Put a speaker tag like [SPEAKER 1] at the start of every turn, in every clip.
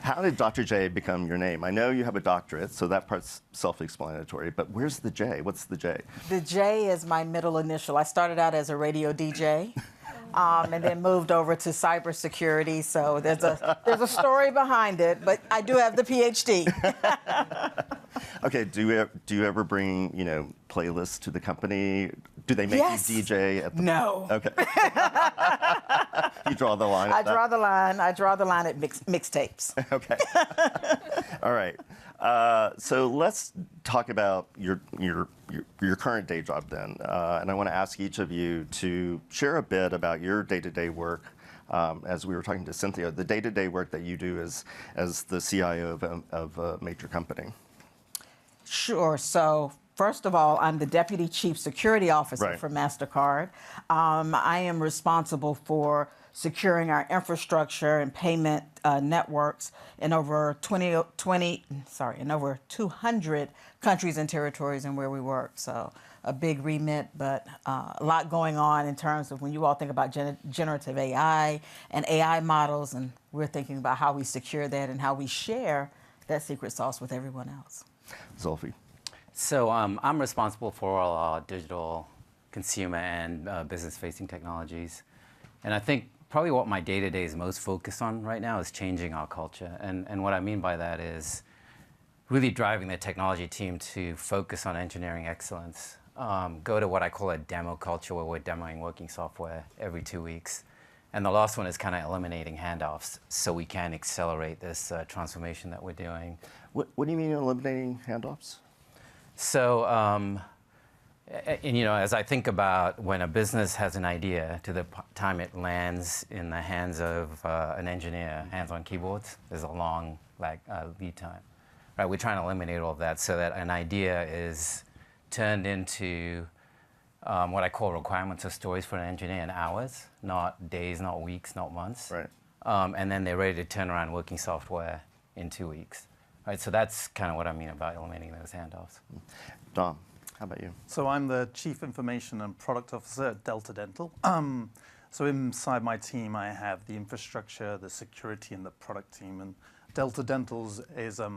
[SPEAKER 1] How did Dr. J become your name? I know you have a doctorate, so that part's self-explanatory, but where's the J? What's the J?
[SPEAKER 2] The J is my middle initial. I started out as a radio DJ. And then moved over to cybersecurity. So there's a story behind it, but I do have the PhD.
[SPEAKER 1] Okay, do you ever bring playlists to the company? Do they make
[SPEAKER 2] Yes.
[SPEAKER 1] you DJ at the?
[SPEAKER 2] No.
[SPEAKER 1] Okay. You draw the line.
[SPEAKER 2] I draw the line at mixtapes.
[SPEAKER 1] Okay. All right. So let's talk about your current day job then, and I want to ask each of you to share a bit about your day-to-day work. As we were talking to Cynthia, the day-to-day work that you do as the CIO of a major company.
[SPEAKER 2] Sure. So first of all, I'm the Deputy Chief Security Officer for Mastercard. I am responsible for securing our infrastructure and payment networks in over 200 countries and territories and where we work. So a big remit, but a lot going on in terms of when you all think about generative AI and AI models, and we're thinking about how we secure that and how we share that secret sauce with everyone else.
[SPEAKER 1] Zulfi.
[SPEAKER 3] So I'm responsible for all our digital, consumer, and business-facing technologies. And I think probably what my day-to-day is most focused on right now is changing our culture. And what I mean by that is really driving the technology team to focus on engineering excellence. Go to what I call a demo culture, where we're demoing working software every 2 weeks. And the last one is kind of eliminating handoffs so we can accelerate this transformation that we're doing.
[SPEAKER 1] What do you mean eliminating handoffs?
[SPEAKER 3] So, as I think about when a business has an idea to the time it lands in the hands of an engineer, hands on keyboards, there's a long lead time. Right? We're trying to eliminate all of that so that an idea is turned into what I call requirements or stories for an engineer in hours, not days, not weeks, not months.
[SPEAKER 1] Right.
[SPEAKER 3] And then they're ready to turn around working software in 2 weeks. Right, so that's kind of what I mean about eliminating those handoffs.
[SPEAKER 1] Dom, how about you?
[SPEAKER 4] So I'm the Chief Information and Product Officer at Delta Dental. So inside my team, I have the infrastructure, the security, and the product team. And Delta Dental's is, I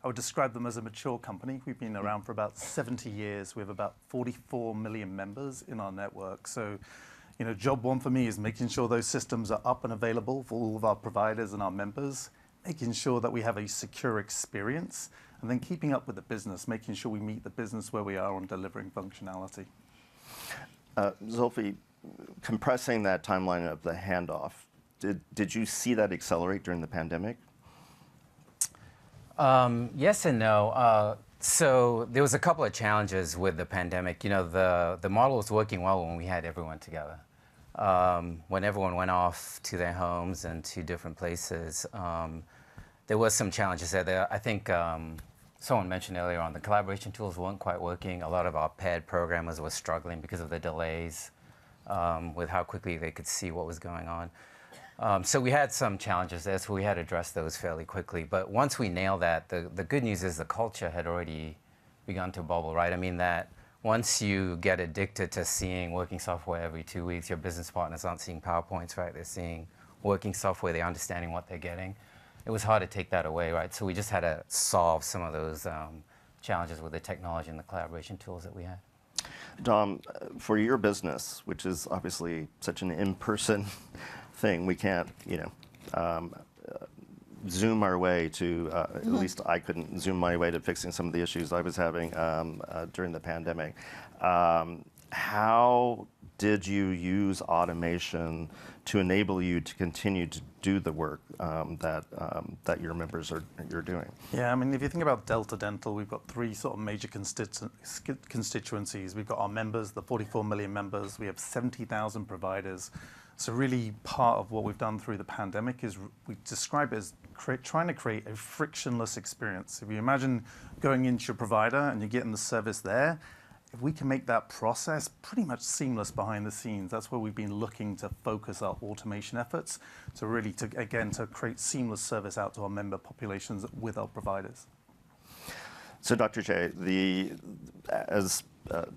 [SPEAKER 4] would describe them as a mature company. We've been around for about 70 years. We have about 44 million members in our network. So, job one for me is making sure those systems are up and available for all of our providers and our members, making sure that we have a secure experience, and then keeping up with the business, making sure we meet the business where we are on delivering functionality.
[SPEAKER 1] Zulfi, compressing that timeline of the handoff, did you see that accelerate during the pandemic?
[SPEAKER 3] Yes and no. So there was a couple of challenges with the pandemic. The model was working well when we had everyone together. When everyone went off to their homes and to different places, there was some challenges there. I think someone mentioned earlier on, the collaboration tools weren't quite working. A lot of our paired programmers were struggling because of the delays with how quickly they could see what was going on. So we had some challenges there, so we had to address those fairly quickly. But once we nailed that, the good news is the culture had already begun to bubble, right? I mean that once you get addicted to seeing working software every 2 weeks, your business partners aren't seeing PowerPoints, right? They're seeing working software, they're understanding what they're getting. It was hard to take that away, right? So we just had to solve some of those challenges with the technology and the collaboration tools that we had.
[SPEAKER 1] Dom, for your business, which is obviously such an in-person thing, we can't, Zoom our way to, at least I couldn't Zoom my way to fixing some of the issues I was having during the pandemic. How did you use automation to enable you to continue to do the work that your members you're doing?
[SPEAKER 4] Yeah, I mean, if you think about Delta Dental, we've got three sort of major constituencies. We've got our members, the 44 million members. We have 70,000 providers. So really part of what we've done through the pandemic is we describe it as trying to create a frictionless experience. If you imagine going into your provider and you're getting the service there, if we can make that process pretty much seamless behind the scenes, that's where we've been looking to focus our automation efforts to really, to create seamless service out to our member populations with our providers.
[SPEAKER 1] So Dr. J, as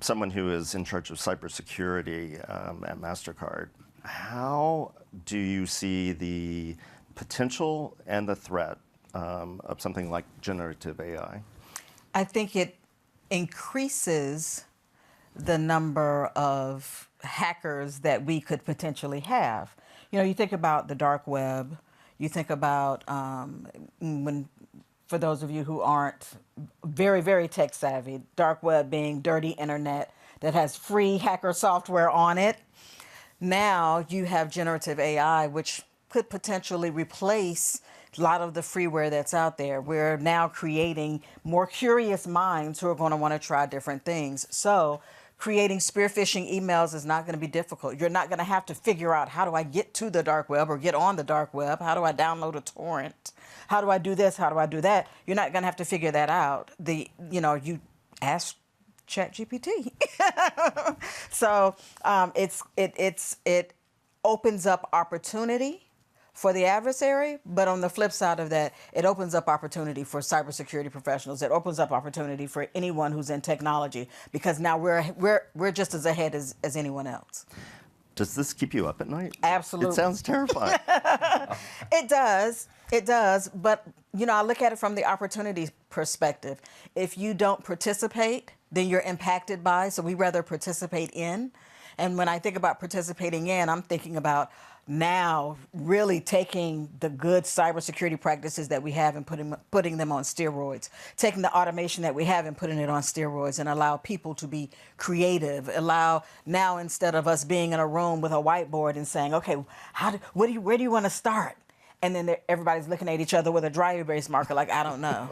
[SPEAKER 1] someone who is in charge of cybersecurity at Mastercard, how do you see the potential and the threat of something like generative AI?
[SPEAKER 2] I think it increases the number of hackers that we could potentially have. You know, you think about the dark web, you think about for those of you who aren't very, very tech savvy, dark web being dirty internet that has free hacker software on it. Now you have generative AI, which could potentially replace a lot of the freeware that's out there. We're now creating more curious minds who are going to want to try different things. So creating spear phishing emails is not going to be difficult. You're not going to have to figure out, how do I get to the dark web or get on the dark web? How do I download a torrent? How do I do this? How do I do that? You're not going to have to figure that out. You ask ChatGPT. So it opens up opportunity for the adversary, but on the flip side of that, it opens up opportunity for cybersecurity professionals. It opens up opportunity for anyone who's in technology, because now we're just as ahead as anyone else.
[SPEAKER 1] Does this keep you up at night?
[SPEAKER 2] Absolutely.
[SPEAKER 1] It sounds terrifying.
[SPEAKER 2] It does. But, I look at it from the opportunity perspective. If you don't participate, then you're impacted by, so we rather participate in. And when I think about participating in, I'm thinking about now really taking the good cybersecurity practices that we have and putting them on steroids, taking the automation that we have and putting it on steroids, and allow people to be creative. Allow now, instead of us being in a room with a whiteboard and saying, okay, where do you want to start? And then everybody's looking at each other with a dry erase marker like, I don't know,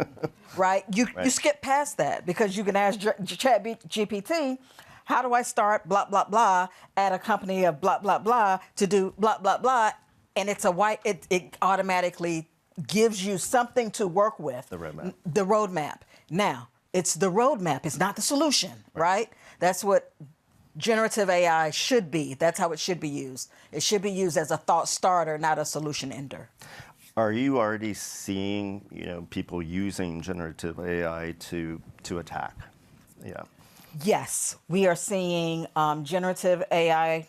[SPEAKER 2] right? You skip past that, because you can ask ChatGPT, how do I start blah, blah, blah at a company of blah, blah, blah to do blah, blah, blah? And it automatically gives you something to work with.
[SPEAKER 1] The roadmap.
[SPEAKER 2] The roadmap. Now, it's the roadmap. It's not the solution, right? That's what generative AI should be. That's how it should be used. It should be used as a thought starter, not a solution ender.
[SPEAKER 1] Are you already seeing, people using generative AI to attack? Yeah.
[SPEAKER 2] Yes, we are seeing generative AI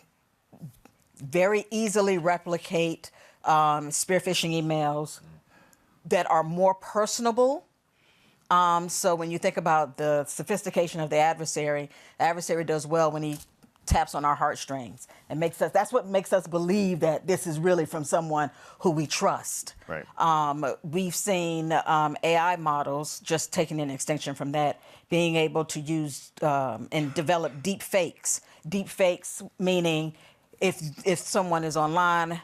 [SPEAKER 2] very easily replicate spear phishing emails that are more personable. So when you think about the sophistication of the adversary does well when he taps on our heartstrings and that's what makes us believe that this is really from someone who we trust.
[SPEAKER 1] Right.
[SPEAKER 2] We've seen AI models, just taking an extension from that, being able to use and develop deep fakes. Deep fakes meaning if someone is online,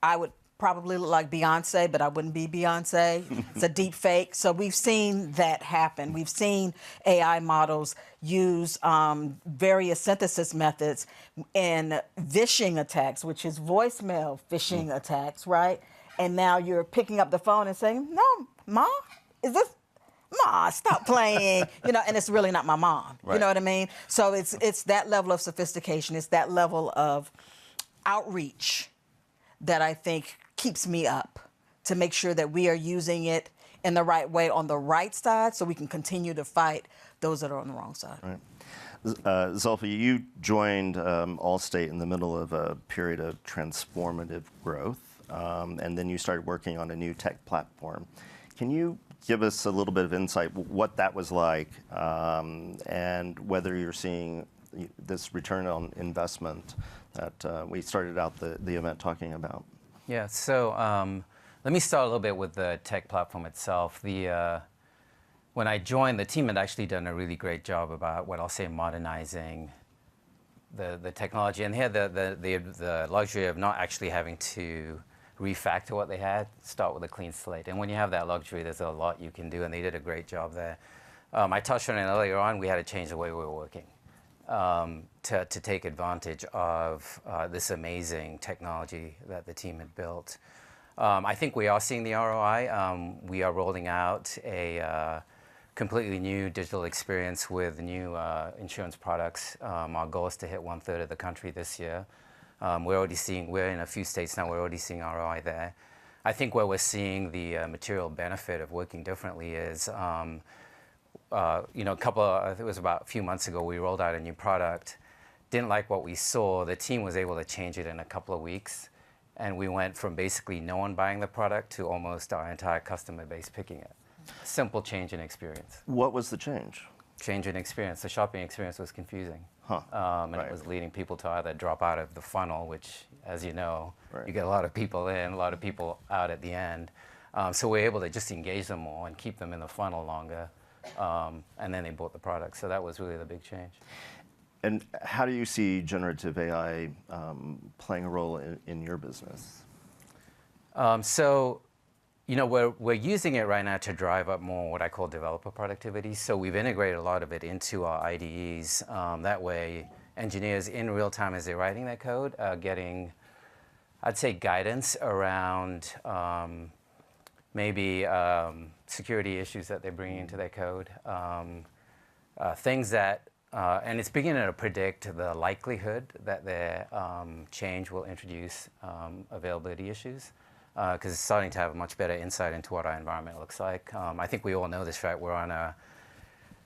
[SPEAKER 2] I would probably look like Beyonce, but I wouldn't be Beyonce. It's a deep fake. So we've seen that happen. We've seen AI models use various synthesis methods in phishing attacks, which is voicemail phishing attacks, right? And now you're picking up the phone and saying, no, Ma, is this? Ma, stop playing, and it's really not my mom.
[SPEAKER 1] Right.
[SPEAKER 2] You know what I mean? So it's that level of sophistication. It's that level of outreach that I think keeps me up, to make sure that we are using it in the right way on the right side, so we can continue to fight those that are on the wrong side.
[SPEAKER 1] Right. Zulfi, you joined Allstate in the middle of a period of transformative growth, and then you started working on a new tech platform. Can you give us a little bit of insight what that was like, and whether you're seeing this return on investment that we started out the event talking about?
[SPEAKER 3] Yeah, so let me start a little bit with the tech platform itself. When I joined, the team had actually done a really great job about what I'll say modernizing the technology, and they had the luxury of not actually having to refactor what they had, start with a clean slate. And when you have that luxury, there's a lot you can do, and they did a great job there. I touched on it earlier on. We had to change the way we were working to take advantage of this amazing technology that the team had built. I think we are seeing the ROI. We are rolling out a completely new digital experience with new insurance products. Our goal is to hit 1/3 of the country this year. We're in a few states now, we're already seeing ROI there. I think where we're seeing the material benefit of working differently is, I think it was about a few months ago, we rolled out a new product, didn't like what we saw, the team was able to change it in a couple of weeks, and we went from basically no one buying the product to almost our entire customer base picking it. Simple change in experience.
[SPEAKER 1] What was the change?
[SPEAKER 3] Change in experience. The shopping experience was confusing.
[SPEAKER 1] Huh.
[SPEAKER 3] And
[SPEAKER 1] Right.
[SPEAKER 3] it was leading people to either drop out of the funnel, which, as you know,
[SPEAKER 1] Right.
[SPEAKER 3] you get a lot of people in, a lot of people out at the end. So we're able to just engage them more and keep them in the funnel longer. And then they bought the product. So that was really the big change.
[SPEAKER 1] And how do you see generative AI playing a role in your business?
[SPEAKER 3] So, you know, we're using it right now to drive up more what I call developer productivity. So we've integrated a lot of it into our IDEs. That way, engineers in real time as they're writing their code are getting, I'd say, guidance around maybe security issues that they're bringing into their code. Things that, and it's beginning to predict the likelihood that their change will introduce availability issues. Because it's starting to have a much better insight into what our environment looks like. I think we all know this, right?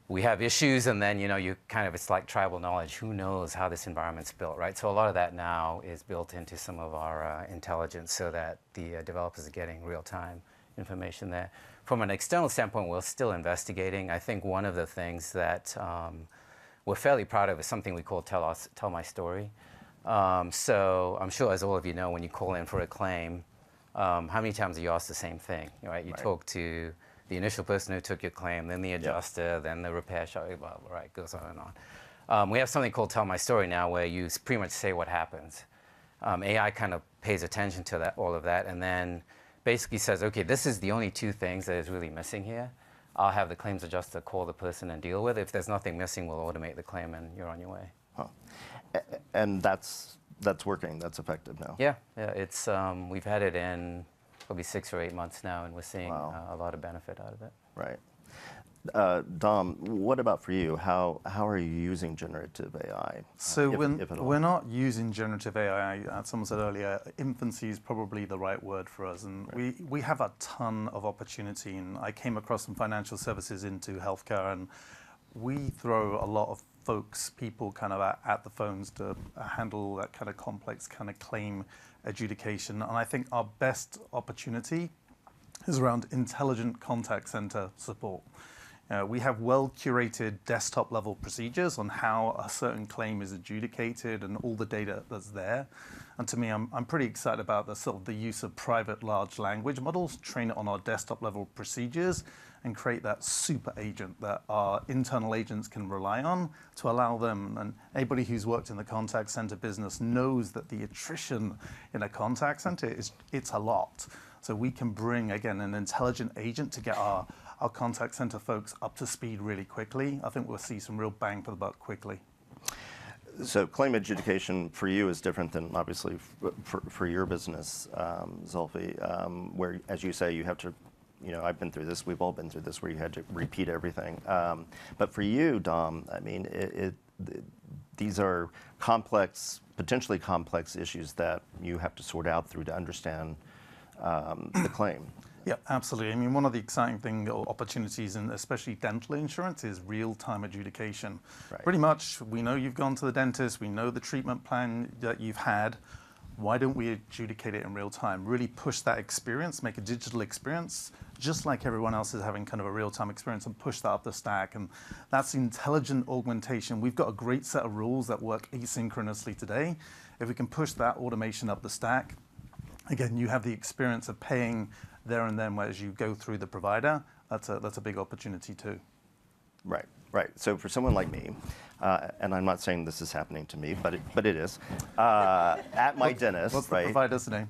[SPEAKER 3] We have issues, and then, you know, it's like tribal knowledge. Who knows how this environment's built, right? So a lot of that now is built into some of our intelligence so that the developers are getting real-time information there. From an external standpoint, we're still investigating. I think one of the things that we're fairly proud of is something we call Tell My Story. So I'm sure, as all of you know, when you call in for a claim, how many times are you asked the same thing, right? You talk to the initial person who took your claim, then the adjuster, then the repair shop, blah, blah, right, goes on and on. We have something called Tell My Story now where you pretty much say what happens. AI kind of pays attention to all of that, and then basically says, okay, this is the only two things that is really missing here. I'll have the claims adjuster call the person and deal with it. If there's nothing missing, we'll automate the claim and you're on your way.
[SPEAKER 1] Huh. And that's working. That's effective now.
[SPEAKER 3] Yeah, it's we've had it in probably 6 or 8 months now, and we're seeing a lot of benefit out of it.
[SPEAKER 1] Right. Dom, what about for you? How are you using generative AI?
[SPEAKER 4] So
[SPEAKER 1] if at all?
[SPEAKER 4] we're not using generative AI. Someone said earlier, infancy is probably the right word for us, and we have a ton of opportunity. And I came across some financial services into healthcare, and we throw a lot of people kind of at the phones to handle that kind of complex kind of claim adjudication. And I think our best opportunity is around intelligent contact center support. We have well-curated desktop-level procedures on how a certain claim is adjudicated and all the data that's there. And to me, I'm pretty excited about the use of private large language models, train it on our desktop-level procedures, and create that super agent that our internal agents can rely on to allow them. And anybody who's worked in the contact center business knows that the attrition in a contact center it's a lot. So we can bring, again, an intelligent agent to get our contact center folks up to speed really quickly. I think we'll see some real bang for the buck quickly.
[SPEAKER 1] So claim adjudication for you is different than obviously for your business, Zulfi, where, as you say, you have to, you know, I've been through this, we've all been through this, where you had to repeat everything. But for you, Dom, I mean, these are complex, potentially complex issues that you have to sort out through to understand the claim.
[SPEAKER 4] Yeah, absolutely. I mean, one of the exciting thing or opportunities, and especially dental insurance, is real-time adjudication.
[SPEAKER 1] Right.
[SPEAKER 4] Pretty much, we know you've gone to the dentist, we know the treatment plan that you've had. Why don't we adjudicate it in real time? Really push that experience, make a digital experience, just like everyone else is having kind of a real-time experience, and push that up the stack. And that's intelligent augmentation. We've got a great set of rules that work asynchronously today. If we can push that automation up the stack, again, you have the experience of paying there and then as you go through the provider. That's a big opportunity too.
[SPEAKER 1] Right, right. So for someone like me, and I'm not saying this is happening to me, but it is, at my dentist,
[SPEAKER 4] What's the
[SPEAKER 1] right?
[SPEAKER 4] provider's name?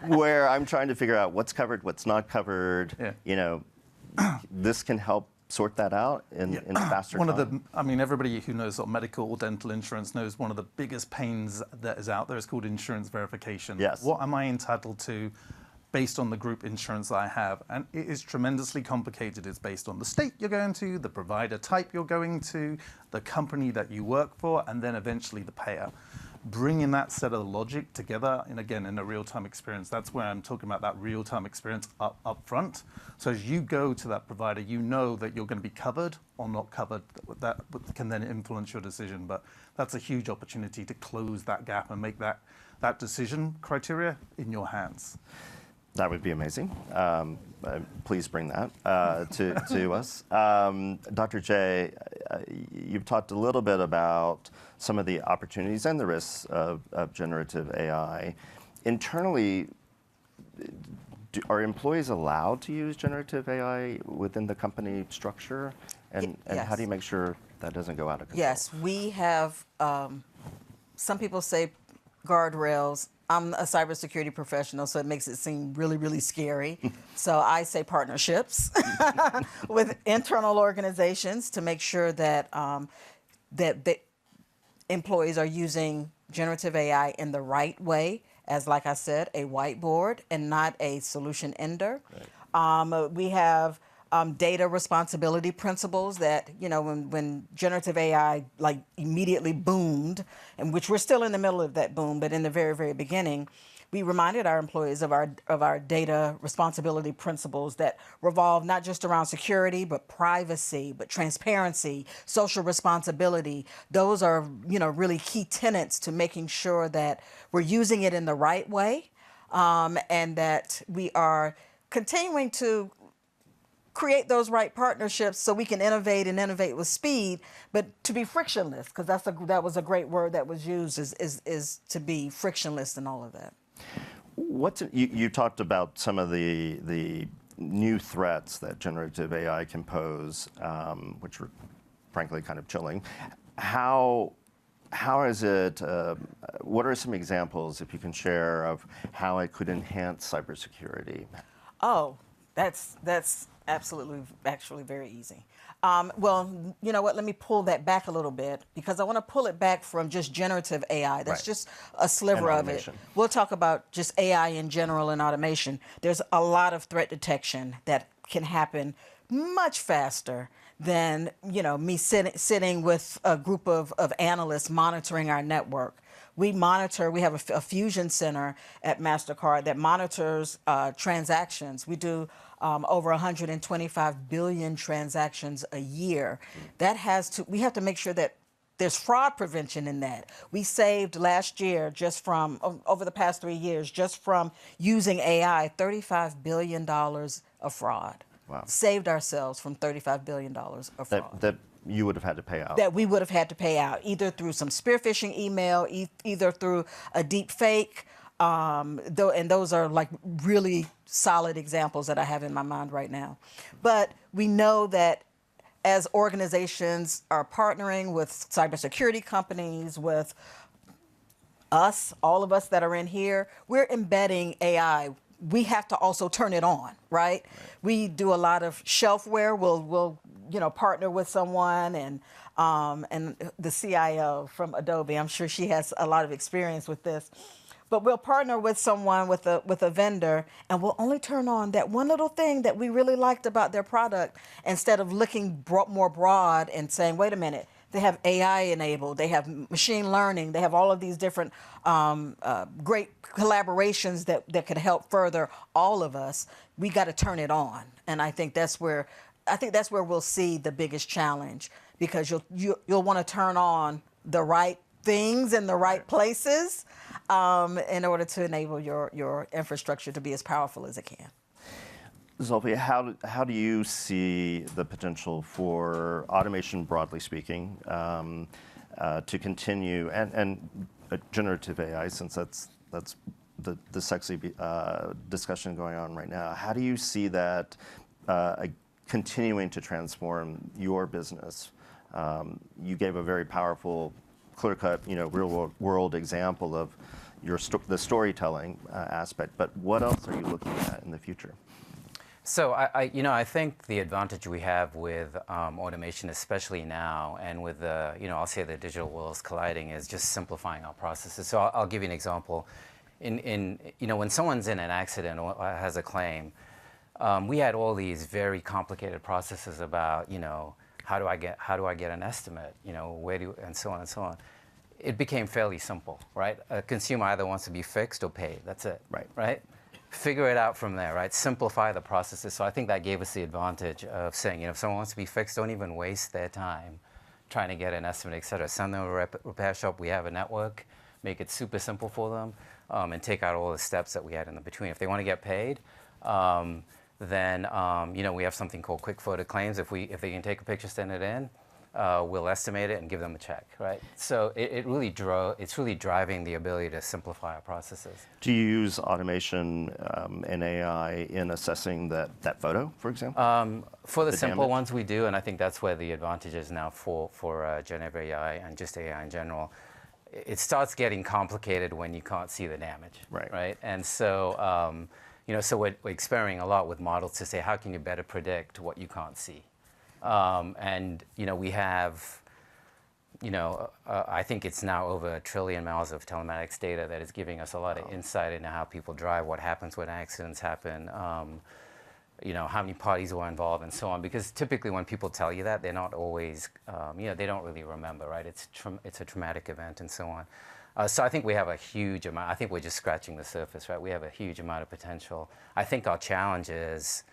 [SPEAKER 1] Where I'm trying to figure out what's covered, what's not covered.
[SPEAKER 4] Yeah.
[SPEAKER 1] You know, this can help sort that out in faster time.
[SPEAKER 4] I mean, everybody who knows sort of medical or dental insurance knows one of the biggest pains that is out there is called insurance verification.
[SPEAKER 1] Yes.
[SPEAKER 4] What am I entitled to based on the group insurance I have? And it is tremendously complicated. It's based on the state you're going to, the provider type you're going to, the company that you work for, and then eventually the payer. Bringing that set of logic together, and again, in a real-time experience, that's where I'm talking about that real-time experience up front. So as you go to that provider, you know that you're going to be covered or not covered. That can then influence your decision. But that's a huge opportunity to close that gap and make that that decision criteria in your hands.
[SPEAKER 1] That would be amazing. Please bring that to us. Dr. J, you've talked a little bit about some of the opportunities and the risks of generative AI. Internally, are employees allowed to use generative AI within the company structure? And
[SPEAKER 2] Yes.
[SPEAKER 1] how do you make sure that doesn't go out of control?
[SPEAKER 2] Yes, we have, some people say guardrails. I'm a cybersecurity professional, so it makes it seem really, really scary. So I say partnerships with internal organizations to make sure that that employees are using generative AI in the right way, as, like I said, a whiteboard and not a solution ender. Right. We have data responsibility principles that, you know, when generative AI like immediately boomed, and which we're still in the middle of that boom, but in the very, very beginning, we reminded our employees of our data responsibility principles that revolve not just around security, but privacy, but transparency, social responsibility. Those are, you know, really key tenets to making sure that we're using it in the right way, and that we are continuing to create those right partnerships so we can innovate and innovate with speed, but to be frictionless, because that was a great word that was used, is to be frictionless in all of that.
[SPEAKER 1] You talked about some of the new threats that generative AI can pose, which were frankly kind of chilling. How is it? What are some examples, if you can share, of how it could enhance cybersecurity?
[SPEAKER 2] Oh, that's absolutely, actually very easy. Well, you know what, let me pull that back a little bit, because I want to pull it back from just generative AI. That's
[SPEAKER 1] Right.
[SPEAKER 2] just a sliver of it.
[SPEAKER 1] Automation.
[SPEAKER 2] We'll talk about just AI in general and automation. There's a lot of threat detection that can happen much faster than, you know, me sitting with a group of analysts monitoring our network. We have a fusion center at Mastercard that monitors transactions. We do over 125 billion transactions a year. We have to make sure that there's fraud prevention in that. We saved last year, just from, over the past 3 years, just from using AI, $35 billion of fraud.
[SPEAKER 1] Wow.
[SPEAKER 2] Saved ourselves from $35 billion of fraud.
[SPEAKER 1] That you would have had to pay out.
[SPEAKER 2] That we would have had to pay out, either through some spear phishing email, either through a deep fake, and those are like really solid examples that I have in my mind right now. But we know that as organizations are partnering with cybersecurity companies, with us, all of us that are in here, we're embedding AI. We have to also turn it on, right? We do a lot of shelfware. We'll you know, partner with someone, and the CIO from Adobe, I'm sure she has a lot of experience with this. But we'll partner with someone, with a vendor, and we'll only turn on that one little thing that we really liked about their product, instead of looking more broad and saying, wait a minute, they have AI enabled, they have machine learning, they have all of these different great collaborations that could help further all of us. We got to turn it on, and I think that's where we'll see the biggest challenge, because you'll want to turn on the right things in the right places in order to enable your infrastructure to be as powerful as it can.
[SPEAKER 1] Zulfi, how do you see the potential for automation, broadly speaking, to continue, and generative AI, since that's the sexy discussion going on right now? How do you see that continuing to transform your business? You gave a very powerful, clear-cut, you know, real-world example of the storytelling aspect. But what else are you looking at in the future?
[SPEAKER 3] So I think the advantage we have with automation, especially now, and with the, I'll say the digital worlds colliding, is just simplifying our processes. So I'll give you an example. When someone's in an accident or has a claim, we had all these very complicated processes about, how do I get an estimate, and so on and so on. It became fairly simple, right? A consumer either wants to be fixed or paid. That's it, right? Figure it out from there, right? Simplify the processes. So I think that gave us the advantage of saying, if someone wants to be fixed, don't even waste their time trying to get an estimate, et cetera. Send them to a repair shop. We have a network. make it super simple for them, and take out all the steps that we had in the between. If they want to get paid, then we have something called quick photo claims. If they can take a picture, send it in, we'll estimate it and give them a check, right? So it's really driving the ability to simplify our processes.
[SPEAKER 1] Do you use automation and AI in assessing that photo, for example?
[SPEAKER 3] For the simple
[SPEAKER 1] damage?
[SPEAKER 3] ones we do, and I think that's where the advantage is now for generative AI and just AI in general. It starts getting complicated when you can't see the damage, right? And so, so we're experimenting a lot with models to say, how can you better predict what you can't see? And we have, I think it's now over 1 trillion miles of telematics data that is giving us a lot of insight into how people drive, what happens when accidents happen, how many parties were involved, and so on. Because typically, when people tell you that, they're not always, they don't really remember, right? It's a traumatic event, and so on. So I think we have a huge amount. I think we're just scratching the surface, right? We have a huge amount of potential. I think our challenge is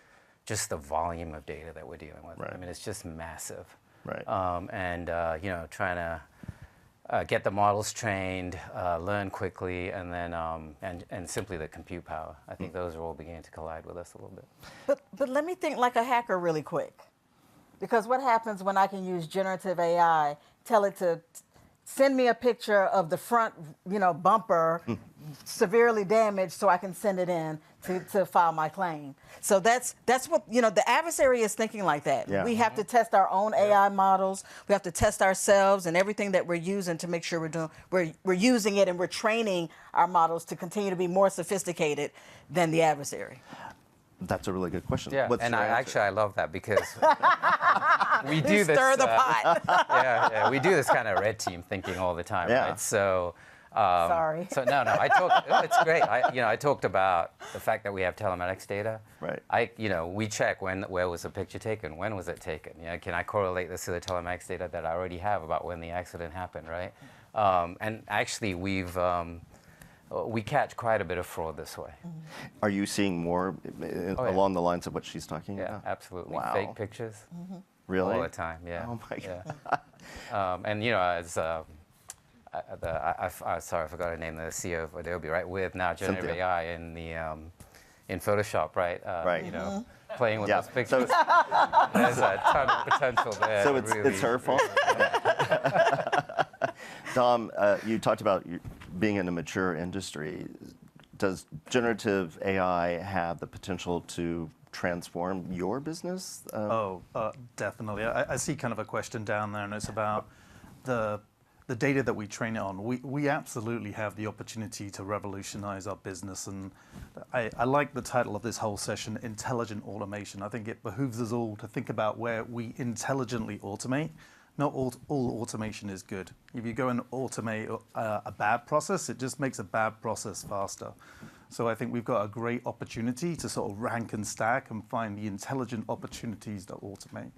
[SPEAKER 3] just the volume of data that we're dealing with.
[SPEAKER 1] Right.
[SPEAKER 3] I mean, it's just massive.
[SPEAKER 1] Right.
[SPEAKER 3] Trying to get the models trained, learn quickly, and then and simply the compute power. I think those are all beginning to collide with us a little bit.
[SPEAKER 2] But let me think like a hacker really quick, because what happens when I can use generative AI, tell it to send me a picture of the front, bumper severely damaged, so I can send it in to file my claim. So that's what the adversary is thinking like that.
[SPEAKER 1] Yeah.
[SPEAKER 2] We have to test our own AI models. We have to test ourselves and everything that we're using to make sure we're using it and we're training our models to continue to be more sophisticated than the adversary.
[SPEAKER 1] That's a really good question.
[SPEAKER 3] Yeah,
[SPEAKER 1] What's
[SPEAKER 3] and
[SPEAKER 1] your answer?
[SPEAKER 3] actually I love that because we do this.
[SPEAKER 2] Stir the pot.
[SPEAKER 3] Yeah, we do this kind of red team thinking all the time,
[SPEAKER 1] Yeah.
[SPEAKER 3] right? So.
[SPEAKER 2] Sorry.
[SPEAKER 3] So no, it's great. I talked about the fact that we have telematics data.
[SPEAKER 1] Right.
[SPEAKER 3] We check where was the picture taken, when was it taken. Can I correlate this to the telematics data that I already have about when the accident happened, right? And actually, we catch quite a bit of fraud this way.
[SPEAKER 1] Are you seeing more along the lines of what she's talking about?
[SPEAKER 3] Yeah, absolutely.
[SPEAKER 1] Wow.
[SPEAKER 3] Fake pictures.
[SPEAKER 1] Really?
[SPEAKER 3] All the time. Yeah.
[SPEAKER 1] Oh my
[SPEAKER 3] God. And as sorry, I forgot her name, the CEO of Adobe, right? With now generative
[SPEAKER 1] Cynthia.
[SPEAKER 3] AI in Photoshop, right?
[SPEAKER 1] Right.
[SPEAKER 3] Playing with
[SPEAKER 1] Yeah.
[SPEAKER 3] those pictures. There's a ton of potential there.
[SPEAKER 1] So
[SPEAKER 3] to
[SPEAKER 1] it's her fault? Dom, you talked about being in a mature industry. Does generative AI have the potential to transform your business?
[SPEAKER 4] Definitely. I see kind of a question down there, and it's about the data that we train it on. We absolutely have the opportunity to revolutionize our business, and I like the title of this whole session, Intelligent Automation. I think it behooves us all to think about where we intelligently automate. Not all automation is good. If you go and automate a bad process, it just makes a bad process faster. So I think we've got a great opportunity to sort of rank and stack and find the intelligent opportunities to automate.